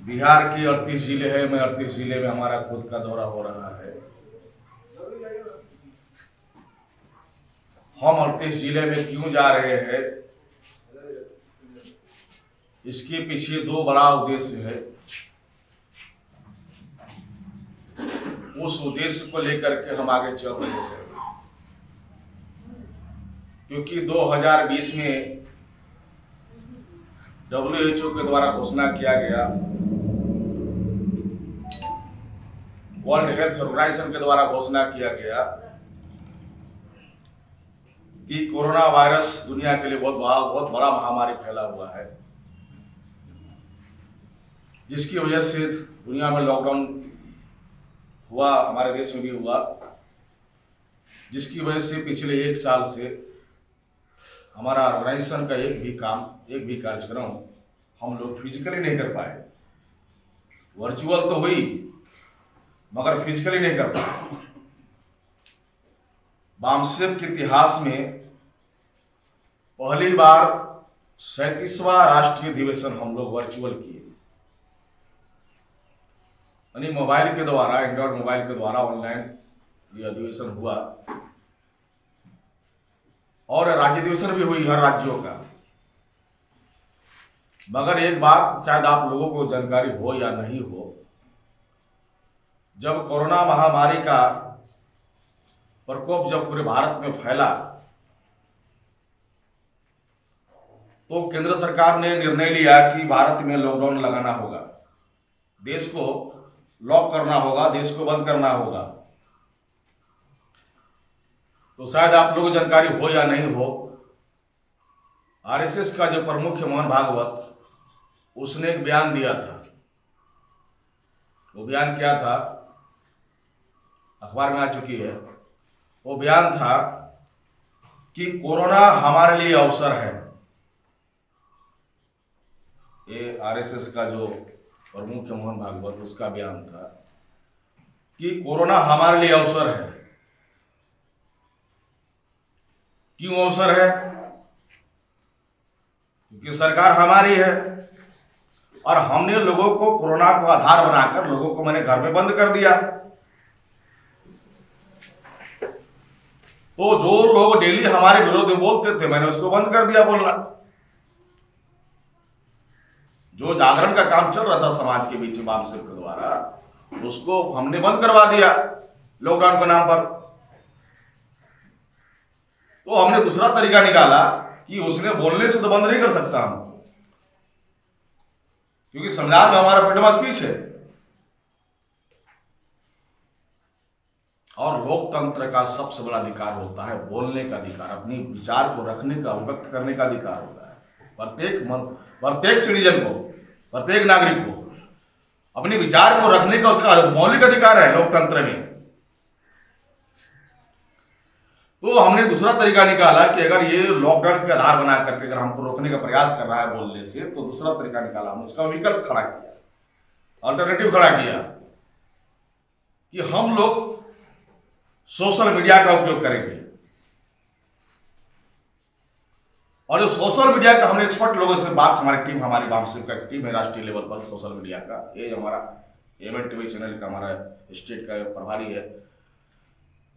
बिहार की 38 जिले हैं। मैं 38 जिले में हमारा खुद का दौरा हो रहा है। हम 38 जिले में क्यों जा रहे हैं, इसके पीछे दो बड़ा उद्देश्य है। उस उद्देश्य को लेकर के हम आगे चल रहे हैं, क्योंकि 2020 में WHO के द्वारा घोषणा किया गया, वर्ल्ड हेल्थ ऑर्गेनाइजेशन के द्वारा घोषणा किया गया कि कोरोना वायरस दुनिया के लिए बहुत बड़ा महामारी फैला हुआ है, जिसकी वजह से दुनिया में लॉकडाउन हुआ, हमारे देश में भी हुआ, जिसकी वजह से पिछले 1 साल से हमारा ऑर्गेनाइजेशन का एक भी कार्यक्रम हम लोग फिजिकली नहीं कर पाए। वर्चुअल तो हुई मगर फिजिकली नहीं कर पाए। बामसेफ के इतिहास में पहली बार 37वां राष्ट्रीय अधिवेशन हम लोग वर्चुअल किए, यानी मोबाइल के द्वारा, एंड्रॉइड मोबाइल के द्वारा ऑनलाइन ये अधिवेशन हुआ। और राज्य अधिवेशन भी हुई हर राज्यों का। मगर एक बात शायद आप लोगों को जानकारी हो या नहीं हो, जब कोरोना महामारी का प्रकोप जब पूरे भारत में फैला तो केंद्र सरकार ने निर्णय लिया कि भारत में लॉकडाउन लगाना होगा, देश को लॉक करना होगा, देश को बंद करना होगा। तो शायद आप लोगों को जानकारी हो या नहीं हो, RSS का जो प्रमुख है मोहन भागवत, उसने एक बयान दिया था। वो बयान क्या था, अखबार में आ चुकी है। वो बयान था कि कोरोना हमारे लिए अवसर है। ये RSS का जो प्रमुख है मोहन भागवत, उसका बयान था कि कोरोना हमारे लिए अवसर है। क्यों अवसर है? क्योंकि सरकार हमारी है और हमने लोगों को कोरोना को आधार बनाकर लोगों को मैंने घर में बंद कर दिया। तो जो लोग डेली हमारे विरोध में बोलते थे, मैंने उसको बंद कर दिया बोलना। जो जागरण का काम चल रहा था समाज के बीच बामसेफ के द्वारा, उसको हमने बंद करवा दिया लॉकडाउन के नाम पर। तो हमने दूसरा तरीका निकाला कि उसने बोलने से तो बंद नहीं कर सकता हम, क्योंकि संविधान में हमारा फ्रीडम ऑफ स्पीच है और लोकतंत्र का सबसे बड़ा अधिकार होता है बोलने का अधिकार, अपनी विचार को रखने का, अभिव्यक्त करने का अधिकार होता है। प्रत्येक सिटीजन को, प्रत्येक नागरिक को अपने विचार को रखने का उसका मौलिक अधिकार है लोकतंत्र में। तो हमने दूसरा तरीका निकाला कि अगर ये लॉकडाउन के आधार बना करके अगर हमको रोकने का प्रयास कर रहा है बोलने से, तो दूसरा तरीका निकाला, हमने उसका विकल्प खड़ा किया, अल्टरनेटिव खड़ा किया कि हम लोग सोशल मीडिया का उपयोग करेंगे। और जो सोशल मीडिया का हमने एक्सपर्ट लोगों से बात, हमारी टीम, हमारी बामसेफ का टीम है राष्ट्रीय लेवल पर सोशल मीडिया का, ये हमारा MNTV चैनल का हमारा स्टेट का प्रभारी है।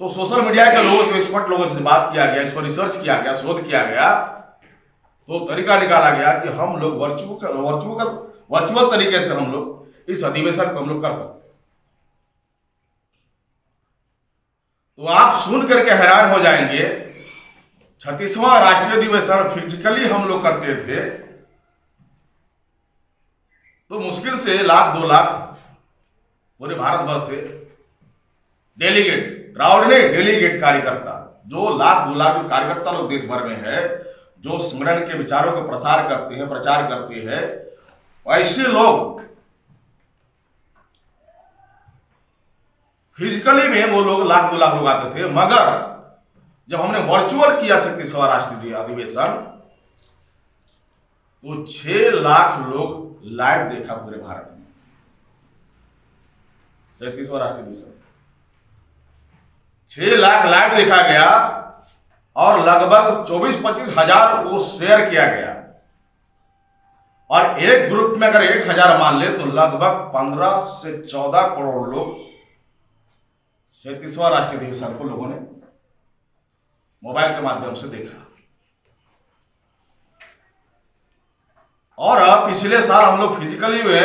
तो सोशल मीडिया के लोगों से, एक्सपर्ट लोगों से बात किया गया, इस पर रिसर्च किया गया, शोध किया गया, तो तरीका निकाला गया कि हम लोग वर्चुअल तरीके से हम लोग इस अधिवेशन को हम लोग कर सकते। तो आप सुन करके हैरान हो जाएंगे, 36वां राष्ट्रीय अधिवेशन फिजिकली हम लोग करते थे तो मुश्किल से 1,00,000-2 लाख पूरे भारत भर से डेलीगेट, क्राउड ने डेलीगेट कार्यकर्ता, जो 1,00,000-2 लाख कार्यकर्ता लोग देश भर में है, जो संगठन के विचारों को प्रसार करते हैं, प्रचार करते हैं, ऐसे लोग फिजिकली में वो लोग 1,00,000-2 लाख लोग आते थे। मगर जब हमने वर्चुअल किया 37वां राष्ट्रीय अधिवेशन तो 6 लाख लोग लाइव देखा पूरे भारत में। 37वां राष्ट्रीय अधिवेशन 6 लाख लाइव देखा गया और लगभग 24-25 हजार वो शेयर किया गया। और एक ग्रुप में अगर 1000 मान ले तो लगभग 15 से 14 करोड़ लोग 37वां राष्ट्रीय अधिवेशन को लोगों ने मोबाइल के माध्यम से देखा। और पिछले साल हम लोग फिजिकली हुए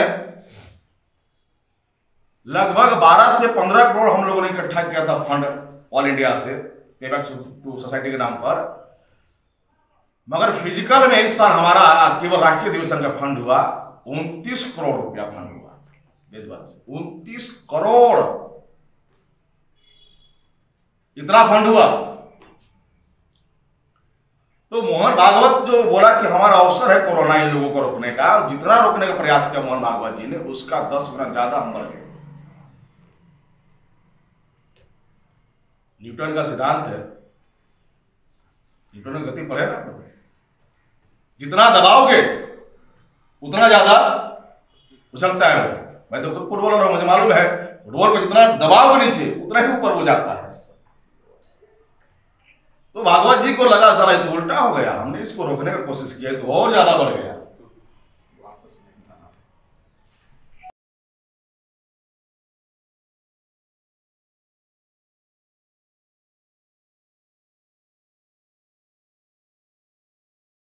लगभग 12 से 15 करोड़ हम लोगों ने इकट्ठा किया था फंड ऑल इंडिया से पेबैक टू सोसाइटी के नाम पर। मगर फिजिकल में इस साल हमारा केवल राष्ट्रीय अधिवेशन का फंड हुआ 29 करोड़ रुपया फंड हुआ देश भर से। 29 करोड़ इतना फंड हुआ। तो मोहन भागवत जो बोला कि हमारा अवसर है कोरोना इन लोगों को रोकने का, जितना रोकने का प्रयास किया मोहन भागवत जी ने उसका 10 गुना ज्यादा हम बढ़ गए। न्यूटन का सिद्धांत है, न्यूटन की गति पढ़े ना, जितना दबाओगे उतना ज्यादा उछलता है वो। मैं तो खुद फुटबॉलर हूं, मुझे मालूम है फुटबॉल को जितना दबाओगे नीचे उतना ही ऊपर हो जाता है। तो भागवत जी को लगा साला ये तो उल्टा हो गया, हमने इसको रोकने का कोशिश किया तो और ज्यादा बढ़ गया।